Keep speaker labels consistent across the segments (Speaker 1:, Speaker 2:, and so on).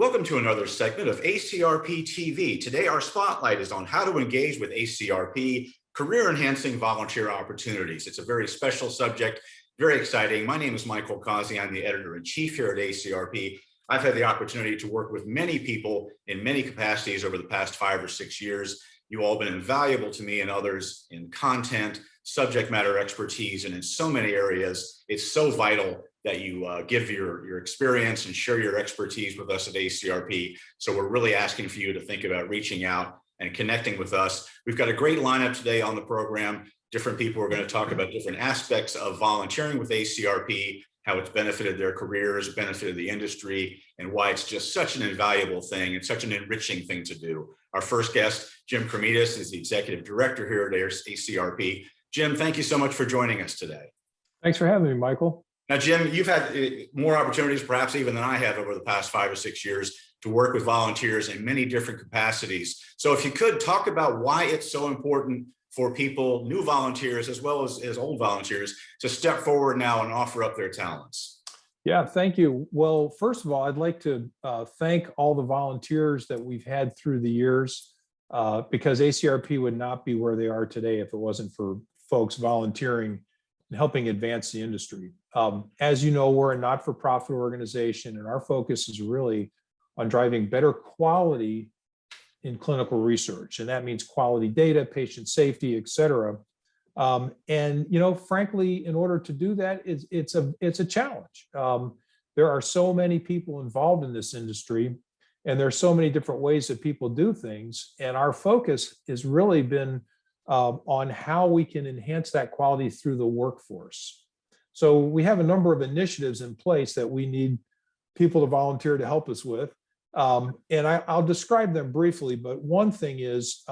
Speaker 1: Welcome to another segment of ACRP TV. Today, our spotlight is on how to engage with ACRP, career-enhancing volunteer opportunities. It's a very special subject, very exciting. My name is Michael Causey. I'm the editor-in-chief here at ACRP. I've had the opportunity to work with many people in many capacities over the past 5 or 6 years. You all have been invaluable to me and others in content, subject matter expertise, and in so many areas. It's so vital that you give your experience and share your expertise with us at ACRP. So we're really asking for you to think about reaching out and connecting with us. We've got a great lineup today on the program. Different people are going to talk about different aspects of volunteering with ACRP, how it's benefited their careers, benefited the industry, and why it's just such an invaluable thing and such an enriching thing to do. Our first guest, Jim Kremidas, is the executive director here at ACRP. Jim, thank you so much for joining us today.
Speaker 2: Thanks for having me, Michael.
Speaker 1: Now, Jim, you've had more opportunities, perhaps even than I have over the past 5 or 6 years, to work with volunteers in many different capacities. So if you could talk about why it's so important for people, new volunteers, as well as old volunteers, to step forward now and offer up their talents.
Speaker 2: Yeah, thank you. Well, first of all, I'd like to thank all the volunteers that we've had through the years, because ACRP would not be where they are today if it wasn't for folks volunteering and helping advance the industry. As you know, we're a not-for-profit organization, and our focus is really on driving better quality in clinical research. And that means quality data, patient safety, et cetera. And, frankly, in order to do that, it's a challenge. There are so many people involved in this industry, and there's so many different ways that people do things. And our focus has really been on how we can enhance that quality through the workforce. So we have a number of initiatives in place that we need people to volunteer to help us with. And I'll describe them briefly, but one thing is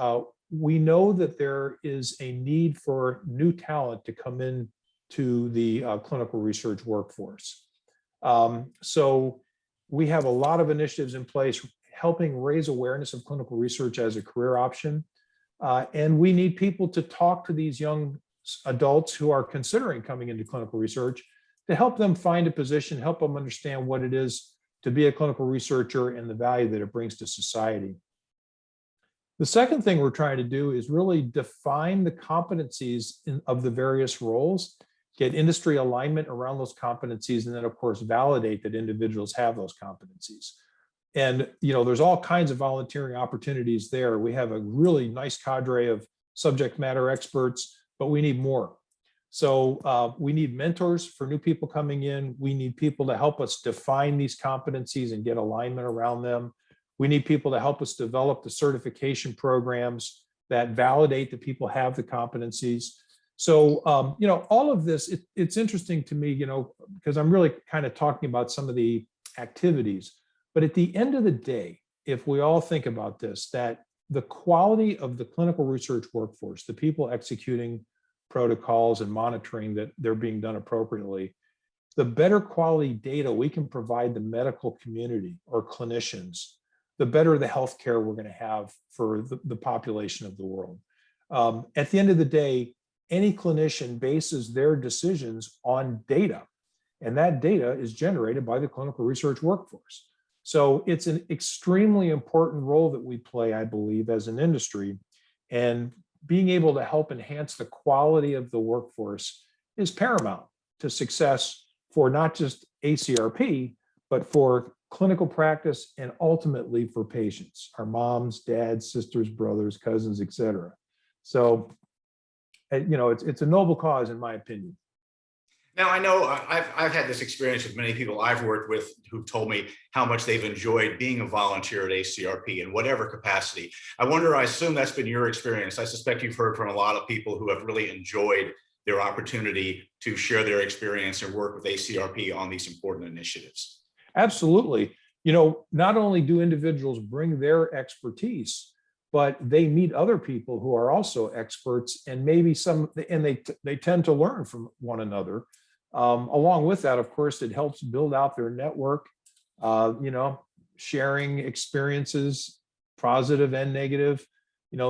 Speaker 2: we know that there is a need for new talent to come in to the clinical research workforce. So we have a lot of initiatives in place helping raise awareness of clinical research as a career option. And we need people to talk to these young adults who are considering coming into clinical research to help them find a position, help them understand what it is to be a clinical researcher and the value that it brings to society. The second thing we're trying to do is really define the competencies of the various roles, get industry alignment around those competencies, and then, of course, validate that individuals have those competencies. And, there's all kinds of volunteering opportunities there. We have a really nice cadre of subject matter experts, but we need more. So we need mentors for new people coming in. We need people to help us define these competencies and get alignment around them. We need people to help us develop the certification programs that validate that people have the competencies. So, all of this, it's interesting to me, because I'm really kind of talking about some of the activities. But at the end of the day, if we all think about this, that the quality of the clinical research workforce, the people executing protocols and monitoring that they're being done appropriately, the better quality data we can provide the medical community or clinicians, the better the healthcare we're going to have for the population of the world. At the end of the day, any clinician bases their decisions on data, and that data is generated by the clinical research workforce. So it's an extremely important role that we play, I believe, as an industry, and being able to help enhance the quality of the workforce is paramount to success for not just ACRP, but for clinical practice and ultimately for patients, our moms, dads, sisters, brothers, cousins, et cetera. So, it's a noble cause in my opinion.
Speaker 1: Now, I know I've had this experience with many people I've worked with who've told me how much they've enjoyed being a volunteer at ACRP in whatever capacity. I assume that's been your experience. I suspect you've heard from a lot of people who have really enjoyed their opportunity to share their experience and work with ACRP on these important initiatives.
Speaker 2: Absolutely. Not only do individuals bring their expertise, but they meet other people who are also experts, and maybe they tend to learn from one another. Along with that, of course, it helps build out their network, sharing experiences, positive and negative,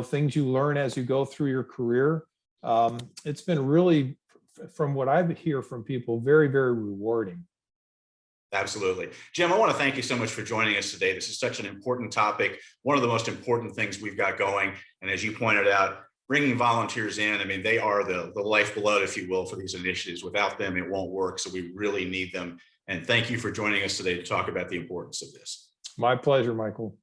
Speaker 2: things you learn as you go through your career. It's been really, from what I hear from people, very, very rewarding.
Speaker 1: Absolutely. Jim, I want to thank you so much for joining us today. This is such an important topic, one of the most important things we've got going. And as you pointed out, bringing volunteers in, I mean, they are the lifeblood, if you will, for these initiatives. Without them, it won't work. So we really need them. And thank you for joining us today to talk about the importance of this.
Speaker 2: My pleasure, Michael.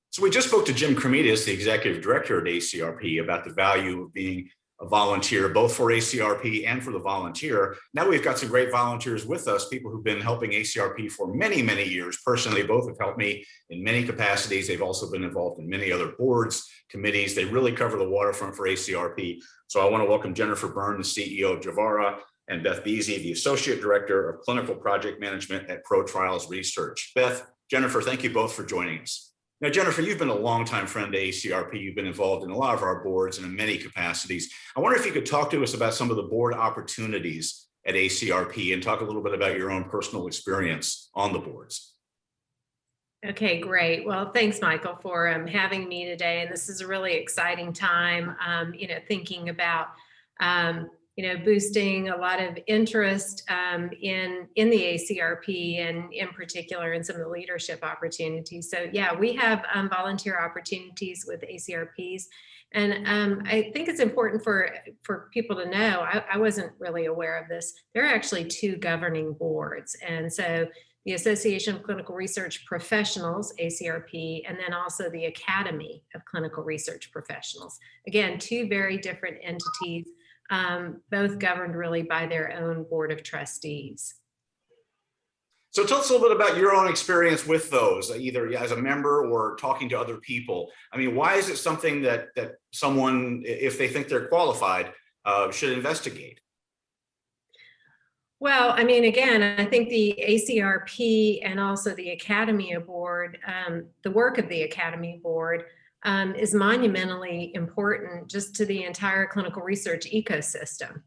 Speaker 1: So we just spoke to Jim Kremidas, the executive director at ACRP, about the value of being a volunteer, both for ACRP and for the volunteer. Now we've got some great volunteers with us, people who've been helping ACRP for many, many years. Personally, both have helped me in many capacities. They've also been involved in many other boards, committees. They really cover the waterfront for ACRP. So I want to welcome Jennifer Byrne, the CEO of Javara, and Beth Bieze, the Associate Director of Clinical Project Management at ProTrials Research. Beth, Jennifer, thank you both for joining us. Now, Jennifer, you've been a longtime friend to ACRP. You've been involved in a lot of our boards and in many capacities. I wonder if you could talk to us about some of the board opportunities at ACRP and talk a little bit about your own personal experience on the boards.
Speaker 3: Okay, great. Well, thanks, Michael, for having me today. And this is a really exciting time, thinking about, boosting a lot of interest in the ACRP and in particular in some of the leadership opportunities. So yeah, we have volunteer opportunities with ACRPs. And I think it's important for people to know, I wasn't really aware of this. There are actually two governing boards. And so the Association of Clinical Research Professionals, ACRP, and then also the Academy of Clinical Research Professionals. Again, two very different entities, both governed really by their own board of trustees.
Speaker 1: So tell us a little bit about your own experience with those, either as a member or talking to other people. I mean, why is it something that someone, if they think they're qualified, should investigate?
Speaker 3: Well, I mean, again, I think the ACRP and also the Academy Board, the work of the Academy Board is monumentally important just to the entire clinical research ecosystem.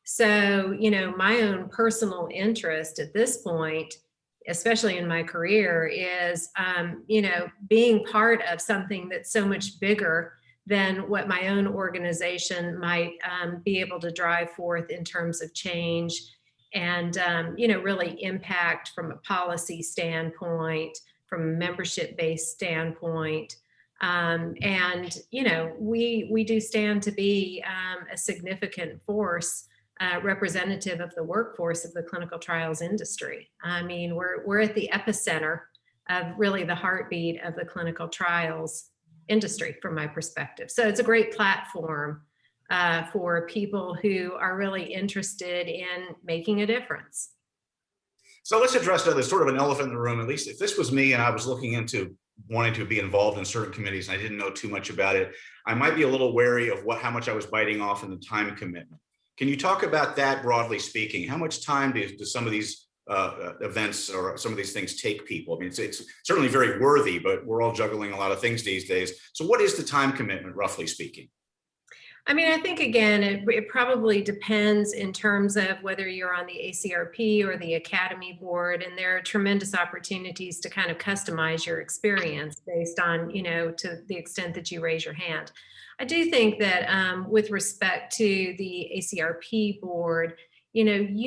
Speaker 3: So, my own personal interest at this point, especially in my career, is, being part of something that's so much bigger than what my own organization might be able to drive forth in terms of change and, really impact from a policy standpoint, from a membership-based standpoint. We do stand to be a significant force, representative of the workforce of the clinical trials industry. I mean, we're at the epicenter of really the heartbeat of the clinical trials industry from my perspective. So it's a great platform for people who are really interested in making a difference.
Speaker 1: So let's address that as sort of an elephant in the room. At least if this was me and I was looking into wanting to be involved in certain committees and I didn't know too much about it, I might be a little wary of how much I was biting off in the time commitment. Can you talk about that broadly speaking? How much time do some of these events or some of these things take people? I mean, it's certainly very worthy, but we're all juggling a lot of things these days. So what is the time commitment, roughly speaking?
Speaker 3: I mean, I think, again, it probably depends in terms of whether you're on the ACRP or the Academy Board, and there are tremendous opportunities to kind of customize your experience based on, to the extent that you raise your hand. I do think that with respect to the ACRP board, you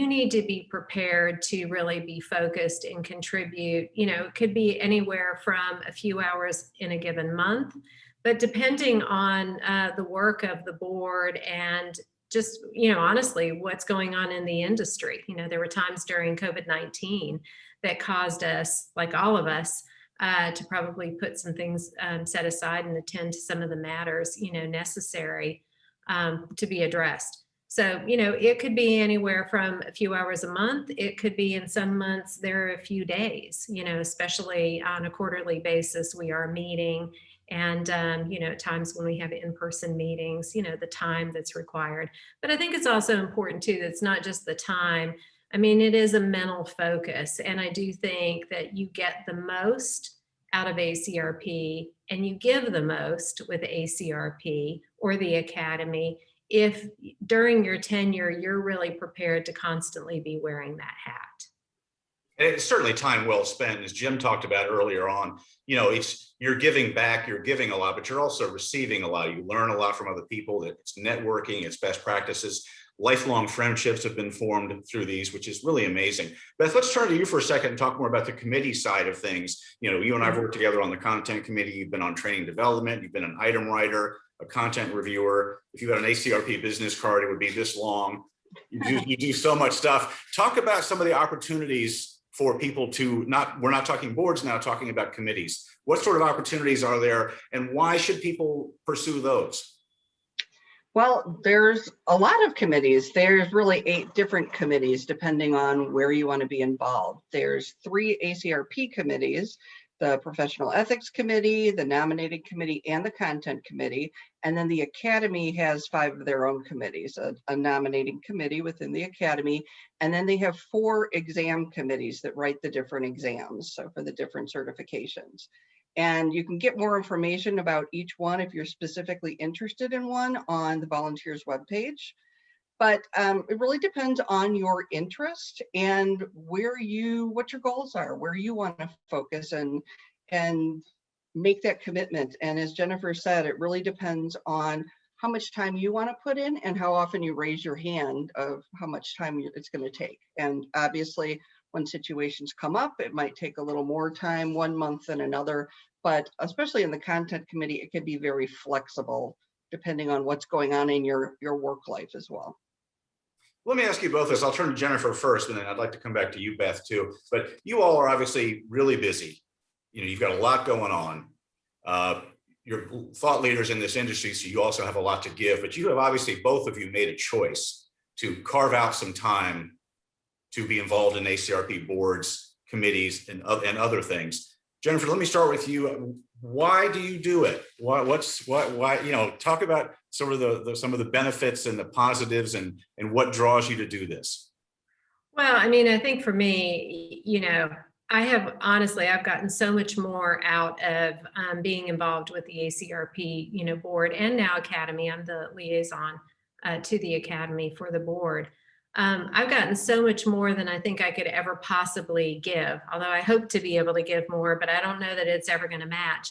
Speaker 3: need to be prepared to really be focused and contribute. It could be anywhere from a few hours in a given month, but depending on the work of the board and just, honestly, what's going on in the industry. There were times during COVID-19 that caused us, like all of us, to probably put some things set aside and attend to some of the matters, necessary to be addressed. So, it could be anywhere from a few hours a month. It could be in some months, there are a few days, especially on a quarterly basis, we are meeting. And, at times when we have in-person meetings, the time that's required. But I think it's also important too, that it's not just the time. I mean, it is a mental focus. And I do think that you get the most out of ACRP and you give the most with ACRP or the Academy if during your tenure, you're really prepared to constantly be wearing that hat.
Speaker 1: And it's certainly time well spent, as Jim talked about earlier on. You're giving back, you're giving a lot, but you're also receiving a lot. You learn a lot from other people. That it's networking, it's best practices. lifelong friendships have been formed through these, which is really amazing. Beth, let's turn to you for a second and talk more about the committee side of things. You know, you and I have worked together on the content committee. You've been on training development. You've been an item writer, a content reviewer. If you had an ACRP business card, it would be this long. You do so much stuff. Talk about some of the opportunities for people to we're not talking boards now, talking about committees. What sort of opportunities are there and why should people pursue those?
Speaker 4: Well, there's a lot of committees. There's really 8 different committees depending on where you want to be involved. There's 3 ACRP committees, the Professional Ethics Committee, the Nominating Committee, and the Content Committee. And then the Academy has 5 of their own committees, a nominating committee within the Academy. And then they have 4 exam committees that write the different exams, so for the different certifications. And you can get more information about each one if you're specifically interested in one on the volunteers webpage. But it really depends on your interest and what your goals are, where you want to focus and make that commitment. And as Jennifer said, it really depends on how much time you want to put in and how often you raise your hand of how much time it's going to take. And obviously, when situations come up, it might take a little more time, 1 month than another, but especially in the content committee, it can be very flexible depending on what's going on in your work life as well.
Speaker 1: Let me ask you both this. I'll turn to Jennifer first, and then I'd like to come back to you, Beth, too. But you all are obviously really busy. You know, you've got a lot going on. You're thought leaders in this industry, so you also have a lot to give, but you have obviously, both of you, made a choice to carve out some time to be involved in ACRP boards, committees, and other things. Jennifer, let me start with you. Why do you do it? Why, you know, talk about sort of some of the benefits and the positives and what draws you to do this.
Speaker 3: Well, I mean, I think for me, you know, I've gotten so much more out of being involved with the ACRP, you know, board and now Academy. I'm the liaison to the Academy for the board. I've gotten so much more than I think I could ever possibly give, although I hope to be able to give more, but I don't know that it's ever going to match,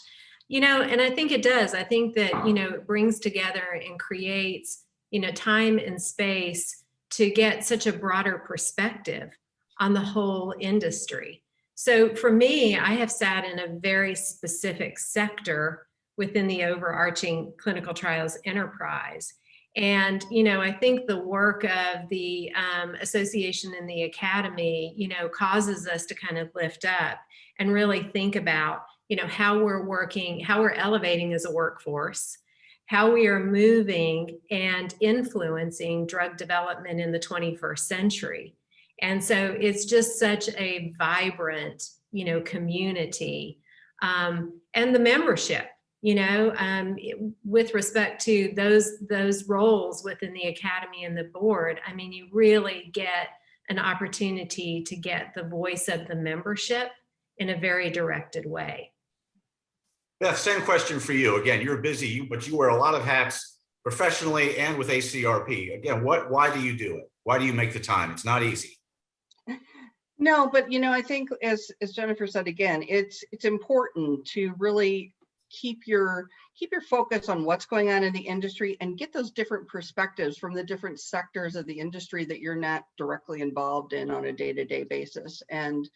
Speaker 3: you know, and I think it does. I think that, you know, it brings together and creates, you know, time and space to get such a broader perspective on the whole industry. So for me, I have sat in a very specific sector within the overarching clinical trials enterprise. And, you know, I think the work of the association and the Academy, you know, causes us to kind of lift up and really think about, you know, how we're working, how we're elevating as a workforce, how we are moving and influencing drug development in the 21st century. And so it's just such a vibrant, you know, community, and the membership, you know, with respect to those roles within the Academy and the board. I mean, you really get an opportunity to get the voice of the membership in a very directed way.
Speaker 1: Beth, same question for you. Again, you're busy, but you wear a lot of hats professionally and with ACRP. Again, why do you do it? Why do you make the time? It's not easy.
Speaker 4: No, but you know, I think as Jennifer said, again, it's important to really keep your focus on what's going on in the industry and get those different perspectives from the different sectors of the industry that you're not directly involved in on a day-to-day basis. And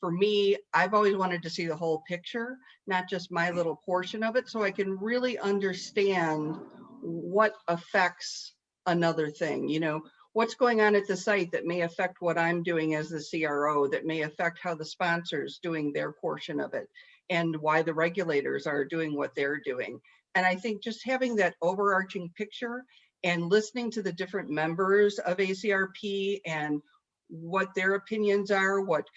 Speaker 4: for me, I've always wanted to see the whole picture, not just my little portion of it, so I can really understand what affects another thing. You know, what's going on at the site that may affect what I'm doing as the CRO, that may affect how the sponsor's doing their portion of it, and why the regulators are doing what they're doing. And I think just having that overarching picture and listening to the different members of ACRP and what their opinions are, what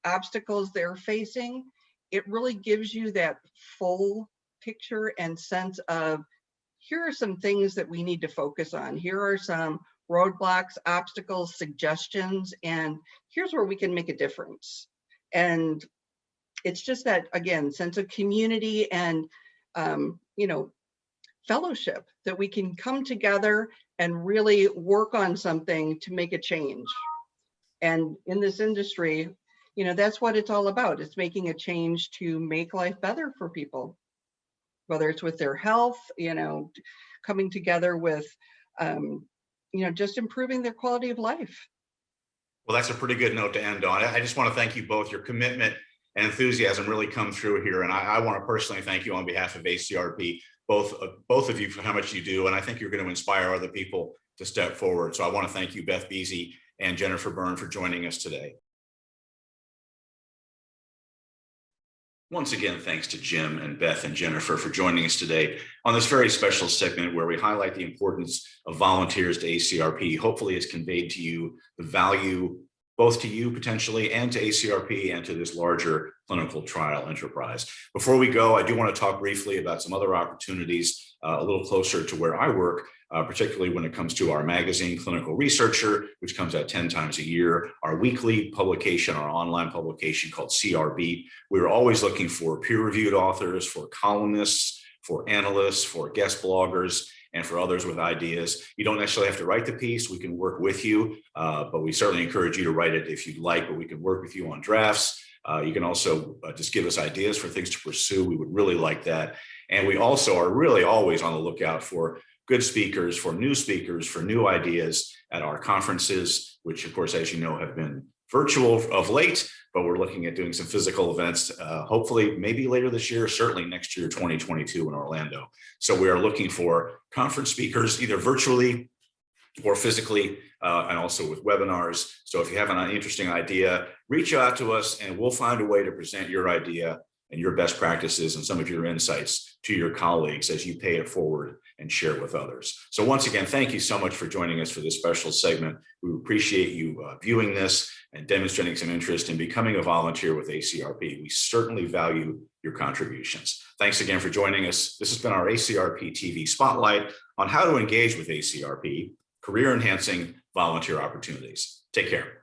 Speaker 4: obstacles they're facing, it really gives you that full picture and sense of, here are some things that we need to focus on. Here are some roadblocks, obstacles, suggestions, and here's where we can make a difference. And it's just that, again, sense of community and, you know, fellowship that we can come together and really work on something to make a change. And in this industry, you know, that's what it's all about. It's making a change to make life better for people, whether it's with their health, you know, coming together with just improving their quality of life.
Speaker 1: Well, that's a pretty good note to end on. I just want to thank you both. Your commitment and enthusiasm really come through here. And I want to personally thank you on behalf of ACRP, both of you, for how much you do. And I think you're going to inspire other people to step forward. So I want to thank you, Beth Bieze and Jennifer Byrne, for joining us today. Once again, thanks to Jim and Beth and Jennifer for joining us today on this very special segment where we highlight the importance of volunteers to ACRP. Hopefully it's conveyed to you the value, both to you potentially and to ACRP and to this larger clinical trial enterprise. Before we go, I do want to talk briefly about some other opportunities a little closer to where I work, particularly when it comes to our magazine, Clinical Researcher, which comes out 10 times a year, our weekly publication, our online publication called CRB. We're always looking for peer-reviewed authors, for columnists, for analysts, for guest bloggers, and for others with ideas. You don't necessarily have to write the piece. We can work with you, but we certainly encourage you to write it if you'd like, but we can work with you on drafts. You can also just give us ideas for things to pursue. We would really like that. And we also are really always on the lookout for good speakers, for new ideas at our conferences, which of course, as you know, have been virtual of late, but we're looking at doing some physical events, hopefully maybe later this year, certainly next year, 2022 in Orlando. So we are looking for conference speakers, either virtually or physically, and also with webinars. So if you have an interesting idea, reach out to us and we'll find a way to present your idea and your best practices and some of your insights to your colleagues as you pay it forward and share it with others. So once again, thank you so much for joining us for this special segment. We appreciate you viewing this and demonstrating some interest in becoming a volunteer with ACRP. We certainly value your contributions. Thanks again for joining us. This has been our ACRP TV Spotlight on how to engage with ACRP, career enhancing volunteer opportunities. Take care.